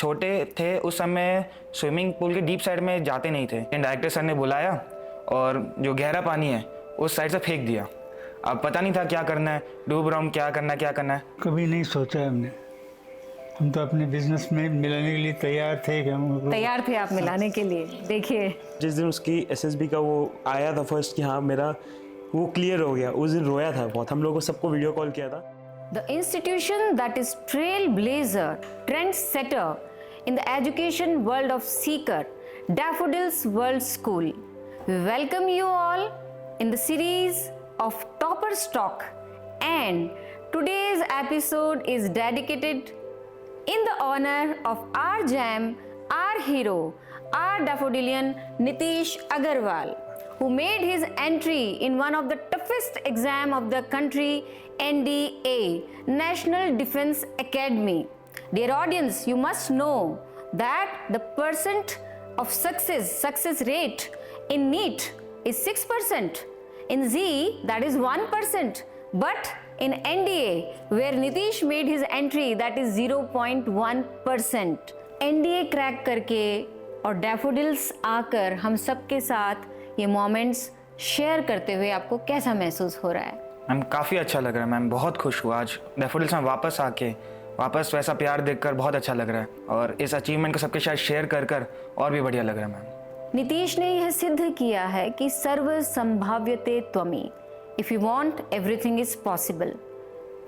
छोटे थे उस समय स्विमिंग पूल के डीप साइड में जाते नहीं थे। डायरेक्टर सर ने बुलाया और जो गहरा पानी है उस साइड से फेंक दिया। अब पता नहीं था क्या करना है, डूब रहा हूँ, क्या करना है। कभी नहीं सोचा हमने। हम तो अपने बिजनेस में मिलाने के लिए तैयार थे तैयार थे आप मिलाने के लिए। देखिए जिस दिन उसकी एसएसबी का वो आया था फर्स्ट कि हाँ मेरा वो क्लियर हो गया, उस दिन रोया था बहुत। हम लोगों को सबको वीडियो कॉल किया था। The institution that is trailblazer, trendsetter in the education world of Seeker, Daffodils World School. We welcome you all in the series of Toppers Talk, and today's episode is dedicated in the honor of our gem, our hero, our Daffodilian Nitish Agarwal, who made his entry in one of the toughest exam of the country, NDA, National Defense Academy. Dear audience, you must know that the percent of success rate in NEET is 6%, in Z that is 1%, but in NDA where Nitish made his entry that is 0.1%. NDA crack करके और daffodils आकर हम सबके साथ ये moments share करते हुए आपको कैसा महसूस हो रहा है? मैम काफ़ी अच्छा लग रहा है मैम, बहुत खुश हुआ आज डैफोडिल्स में वापस आके, वापस वैसा प्यार देखकर बहुत अच्छा लग रहा है और इस अचीवमेंट को सबके साथ शेयर कर और भी बढ़िया लग रहा है मैम। नीतीश ने यह सिद्ध किया है कि सर्व संभाव्यते त्वमी। If you want everything is possible.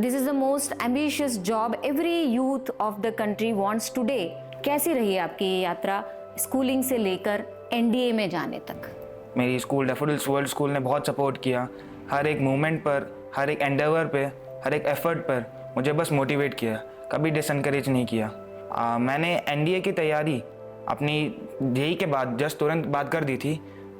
This is the most ambitious job every youth of the country wants today. कैसी रही आपकी ये यात्रा स्कूलिंग से लेकर एनडीए में जाने तक? मेरी स्कूल डैफोडिल्स वर्ल्ड स्कूल ने बहुत सपोर्ट किया, हर एक मूवमेंट पर, हर एक एंडेवर पे, हर एक एफर्ट पर मुझे बस मोटिवेट किया, कभी डिसएनकरेज नहीं किया। मैंने एनडीए की तैयारी अपनी जेई के बाद जस्ट तुरंत बाद कर दी थी।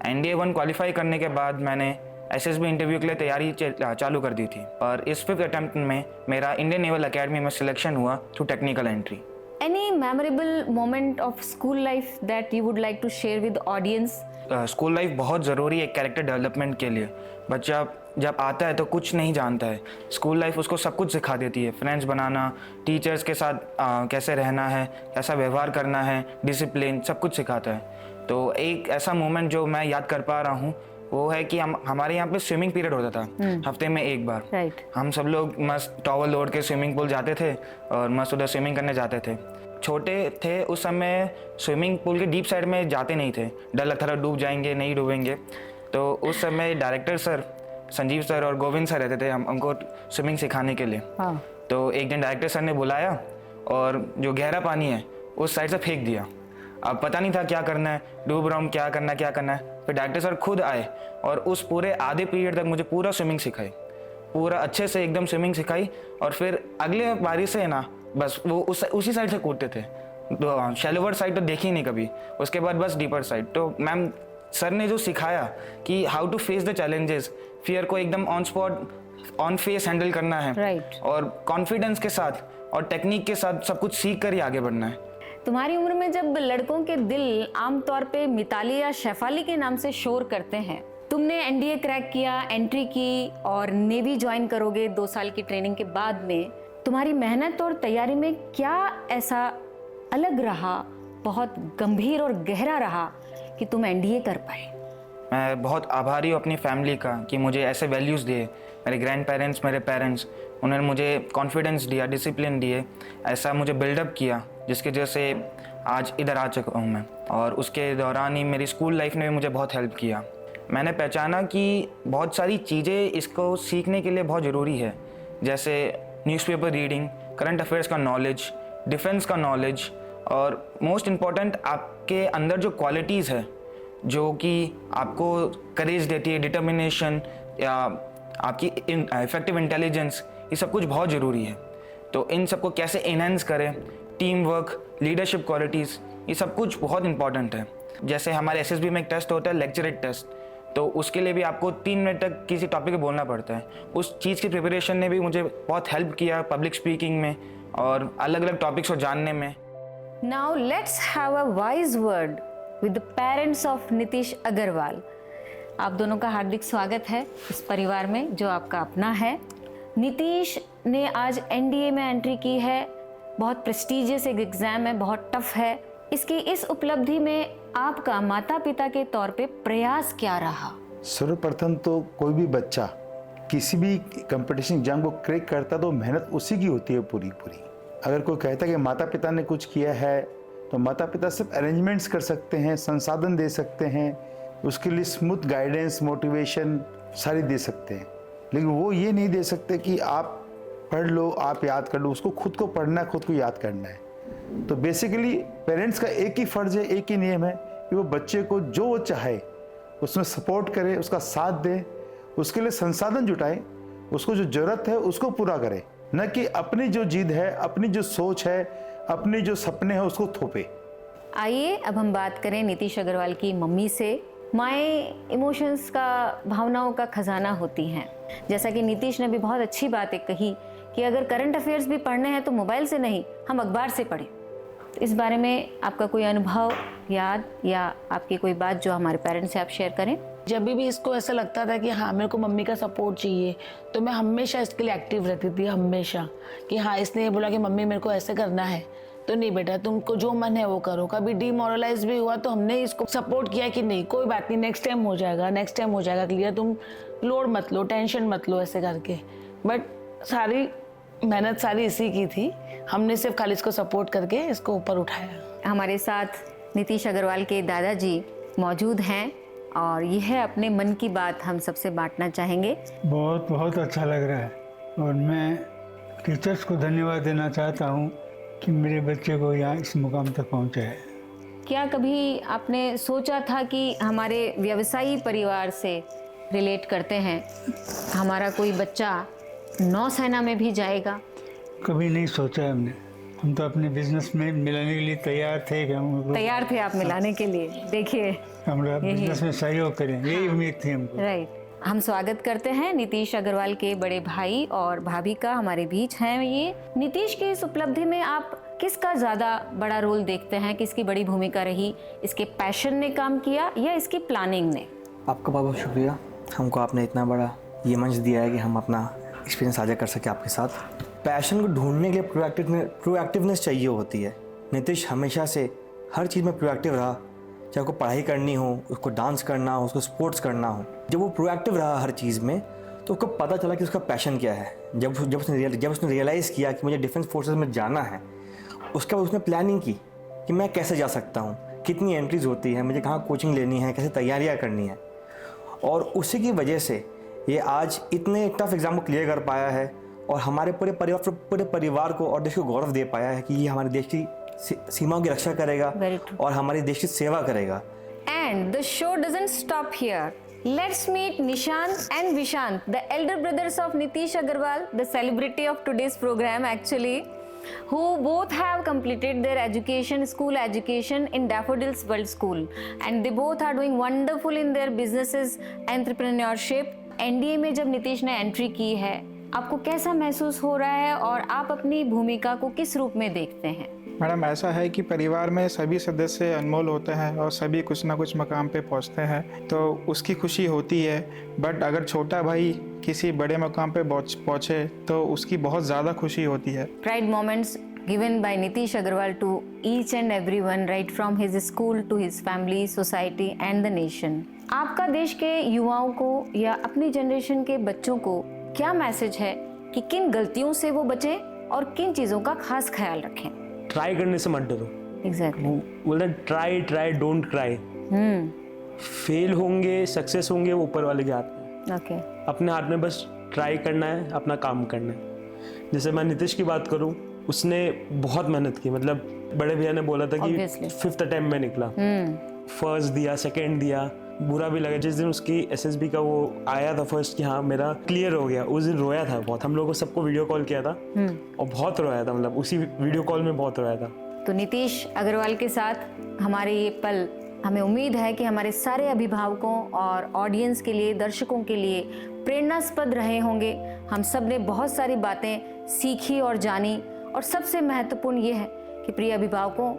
एनडीए 1 क्वालिफाई करने के बाद मैंने एसएसबी इंटरव्यू के लिए तैयारी चालू कर दी थी और इस 5th अटेम्प्ट में मेरा इंडियन नेवल अकेडमी में सिलेक्शन हुआ through technical entry. Any memorable moment of school life that you would like to share with the audience? School life बहुत ज़रूरी है कैरेक्टर डेवलपमेंट के लिए। बच्चा जब आता है तो कुछ नहीं जानता है, स्कूल लाइफ उसको सब कुछ सिखा देती है। फ्रेंड्स बनाना, टीचर्स के साथ कैसे रहना है, कैसा व्यवहार करना है, डिसिप्लिन, सब कुछ सिखाता है। तो एक ऐसा मोमेंट जो मैं याद कर पा रहा हूँ वो है कि हमारे यहाँ पे स्विमिंग पीरियड होता था हफ्ते में एक बार। हम सब लोग मस्त टॉवल ओढ़ के स्विमिंग पूल जाते थे और मस्त उधर स्विमिंग करने जाते थे। छोटे थे उस समय स्विमिंग पूल के डीप साइड में जाते नहीं थे, डर लगता था डूब जाएंगे, नहीं डूबेंगे। तो उस समय डायरेक्टर सर संजीव सर और गोविंद सर रहते थे हमको स्विमिंग सिखाने के लिए। तो एक दिन डायरेक्टर सर ने बुलाया और जो गहरा पानी है उस साइड से फेंक दिया। अब पता नहीं था क्या करना है, डूब रहा हूँ, क्या करना है। फिर डायरेक्टर सर खुद आए और उस पूरे आधे पीरियड तक मुझे पूरा स्विमिंग सिखाई, पूरा अच्छे से एकदम स्विमिंग सिखाई। और फिर अगले बारी से ना बस वो उसी साइड से कूदते थे, तो शैलोवर साइड तो देखी नहीं कभी, उसके बाद बस डीपर साइड। तो मैम सर ने जो सिखाया कि how to face the challenges, fear को एकदम on spot on face handle करना है और कॉन्फिडेंस के साथ और टेक्निक के साथ सब कुछ सीख कर ही आगे बढ़ना है। तुम्हारी उम्र में जब लड़कों के दिल आमतौर पे मिताली या शेफाली के नाम से शोर करते हैं, तुमने एनडीए क्रैक किया, एंट्री की और नेवी ज्वाइन करोगे 2 साल की ट्रेनिंग के बाद में, तुम्हारी मेहनत और तैयारी में क्या ऐसा अलग रहा, बहुत गंभीर और गहरा रहा कि तुम एनडीए कर पाए? मैं बहुत आभारी हूँ अपनी फैमिली का कि मुझे ऐसे वैल्यूज़ दिए। मेरे ग्रैंड पेरेंट्स, मेरे पेरेंट्स, उन्होंने मुझे कॉन्फिडेंस दिया, डिसिप्लिन दिए, ऐसा मुझे बिल्डअप किया जिसकी वजह से आज इधर आ चुका हूँ मैं। और उसके दौरान ही मेरी स्कूल लाइफ ने भी मुझे बहुत हेल्प किया। मैंने पहचाना कि बहुत सारी चीज़ें इसको सीखने के लिए बहुत ज़रूरी है, जैसे न्यूज़पेपर रीडिंग, करंट अफेयर्स का नॉलेज, डिफेंस का नॉलेज और मोस्ट इम्पॉर्टेंट आपके अंदर जो क्वालिटीज़ है जो कि आपको करेज देती है, डिटर्मिनेशन या आपकी इफेक्टिव इंटेलिजेंस, ये सब कुछ बहुत ज़रूरी है। तो इन सबको कैसे इनहेंस करें, टीम वर्क, लीडरशिप क्वालिटीज़, ये सब कुछ बहुत इंपॉर्टेंट है। जैसे हमारे एसएसबी में एक टेस्ट होता है लेक्चरेट टेस्ट, तो उसके लिए भी आपको 3 मिनट तक किसी टॉपिक पे बोलना पड़ता है। उस चीज़ की प्रिपरेशन ने भी मुझे बहुत हेल्प किया पब्लिक स्पीकिंग में और अलग अलग टॉपिक्स को जानने में। Now let's have a wise word with the parents of Nitish Agarwal. आप दोनों का हार्दिक स्वागत है इस परिवार में जो आपका अपना है। नीतीश ने आज एनडीए में एंट्री की है, बहुत प्रेस्टिजियस एक एग्ज़ाम है, बहुत टफ है। इसकी इस उपलब्धि में आपका माता पिता के तौर पे प्रयास क्या रहा? सर्वप्रथम तो कोई भी बच्चा किसी भी कंपटीशन एग्जाम को क्रैक करता तो मेहनत उसी की होती है पूरी पूरी। अगर कोई कहता है कि माता पिता ने कुछ किया है तो माता पिता सिर्फ अरेंजमेंट्स कर सकते हैं, संसाधन दे सकते हैं, उसके लिए स्मूथ गाइडेंस, मोटिवेशन सारी दे सकते हैं, लेकिन वो ये नहीं दे सकते कि आप पढ़ लो, आप याद कर लो। उसको खुद को पढ़ना है, खुद को याद करना है। तो बेसिकली पेरेंट्स का एक ही फर्ज है, एक ही नियम है कि वो बच्चे को जो वो चाहे उसमें सपोर्ट करे, उसका साथ दे, उसके लिए संसाधन जुटाए, उसको जो जरूरत है उसको पूरा करे, न कि अपनी जो जिद है, अपनी जो सोच है, अपनी जो सपने हैं उसको थोपे। आइए अब हम बात करें नीतीश अग्रवाल की मम्मी से। माएँ इमोशंस का, भावनाओं का खजाना होती हैं। जैसा कि नीतीश ने भी बहुत अच्छी बात एक कही कि अगर करंट अफेयर्स भी पढ़ने हैं तो मोबाइल से नहीं, हम अखबार से पढ़ें। तो इस बारे में आपका कोई अनुभव, याद या आपकी कोई बात जो हमारे पेरेंट्स से आप शेयर करें? जब भी इसको ऐसा लगता था कि हाँ मेरे को मम्मी का सपोर्ट चाहिए, तो मैं हमेशा इसके लिए एक्टिव रहती थी, हमेशा कि हाँ इसने ये बोला कि मम्मी मेरे को ऐसे करना है तो नहीं बेटा तुमको जो मन है वो करो। कभी डीमोरलाइज भी हुआ तो हमने इसको सपोर्ट किया कि नहीं कोई बात नहीं, नेक्स्ट टाइम हो जाएगा, नेक्स्ट टाइम हो जाएगा क्लियर, तुम लोड मत लो, टेंशन मत लो, ऐसे करके। बट सारी मेहनत सारी इसी की थी, हमने सिर्फ खाली इसको सपोर्ट करके इसको ऊपर उठाया। हमारे साथ नीतीश अग्रवाल के दादाजी मौजूद हैं और यह अपने मन की बात हम सबसे बांटना चाहेंगे। बहुत बहुत अच्छा लग रहा है और मैं टीचर्स को धन्यवाद देना चाहता हूँ कि मेरे बच्चे को यहाँ इस मुकाम तक पहुँचाया है। क्या कभी आपने सोचा था कि हमारे व्यवसायी परिवार से रिलेट करते हैं, हमारा कोई बच्चा नौसेना में भी जाएगा? कभी नहीं सोचा हमने। हम तो अपने बिजनेस में मिलाने के लिए तैयार थे कि हम तैयार थे आप मिलाने के लिए। देखिए हमारा बिजनेस में सहयोग करें, यही उम्मीद थी हमको। राइट। हम स्वागत करते हैं नीतीश अग्रवाल के बड़े भाई और भाभी का, हमारे बीच हैं ये। नीतीश की इस उपलब्धि में आप किसका ज़्यादा बड़ा रोल देखते हैं, किसकी बड़ी भूमिका रही? इसके पैशन ने काम किया या इसकी प्लानिंग ने? आपका बहुत बहुत शुक्रिया, हमको आपने इतना बड़ा ये मंच दिया है कि हम अपना एक्सपीरियंस साझा कर सके आपके साथ। पैशन को ढूंढने के लिए प्रोएक्टिवनेस चाहिए होती है। नीतीश हमेशा से हर चीज़ में प्रोएक्टिव रहा, चाहे उसको पढ़ाई करनी हो, उसको डांस करना हो, उसको स्पोर्ट्स करना हो। जब वो प्रोएक्टिव रहा हर चीज़ में तो उसको पता चला कि उसका पैशन क्या है। जब उसने रियलाइज़ किया कि मुझे डिफेंस फोर्सेस में जाना है, उसके बाद उसने प्लानिंग की कि मैं कैसे जा सकता हूँ, कितनी एंट्रीज होती है, मुझे कहाँ कोचिंग लेनी है, कैसे तैयारियाँ करनी है। और उसी की वजह से ये आज इतने टफ एग्ज़ाम को क्लियर कर पाया है और हमारे पूरे परिवार को और देश को गौरव दे पाया है कि ये हमारे देश की सीमाओं की रक्षा करेगा और हमारे देश की सेवा करेगा। And the show doesn't stop here. Let's meet Nishant and Vishant, the elder brothers of Nitish Agarwal, the celebrity of today's program actually, who both have completed their education, school education in Daffodils World School, and they both are doing wonderful in their businesses, entrepreneurship. NDA में जब नीतीश ने entry की है, आपको कैसा महसूस हो रहा है और आप अपनी भूमिका को किस रूप में देखते हैं? मैडम ऐसा है कि परिवार में सभी सदस्य अनमोल होते हैं और सभी कुछ ना कुछ मकाम पे पहुंचते हैं तो उसकी खुशी होती है। बट अगर छोटा भाई किसी बड़े मकाम पे पहुंचे तो उसकी बहुत ज़्यादा खुशी होती है। Pride moments given by Nitish Agarwal to each and everyone, right from his school to his family, society and the nation. आपका देश के युवाओं को या अपनी जनरेशन के बच्चों को क्या मैसेज है कि किन गलतियों से वो बचें और किन चीज़ों का खास ख्याल रखें? ट्राई करने से मत डरो। एग्जैक्टली। बोलते ट्राई डोंट क्राई। फेल होंगे, सक्सेस होंगे, वो ऊपर वाले के हाथ में। ओके। अपने हाथ में बस ट्राई करना है, अपना काम करना है। जैसे मैं नीतीश की बात करूं, उसने बहुत मेहनत की। मतलब बड़े भैया ने बोला था कि 5th अटेम्प्ट में निकला, फर्स्ट दिया, सेकंड दिया, बुरा भी लगा। जिस दिन उसकी SSB का वो आया था फर्स्ट कि हाँ मेरा क्लियर हो गया, उस दिन रोया था बहुत। हम लोगों को सबको वीडियो कॉल किया था और बहुत रोया था, मतलब उसी वीडियो कॉल में बहुत रोया था। तो नीतीश अग्रवाल के साथ हमारे ये पल, हमें उम्मीद है कि हमारे सारे अभिभावकों और ऑडियंस के लिए, दर्शकों के लिए प्रेरणास्पद रहे होंगे। हम सब ने बहुत सारी बातें सीखी और जानी और सबसे महत्वपूर्ण ये है कि प्रिय अभिभावकों,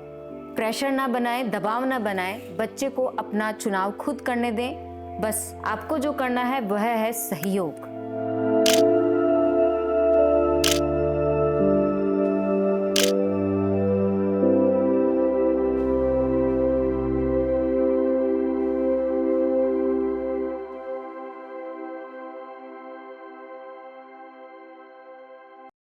प्रेशर ना बनाएं, दबाव ना बनाएं, बच्चे को अपना चुनाव खुद करने दें। बस आपको जो करना है वह है सहयोग।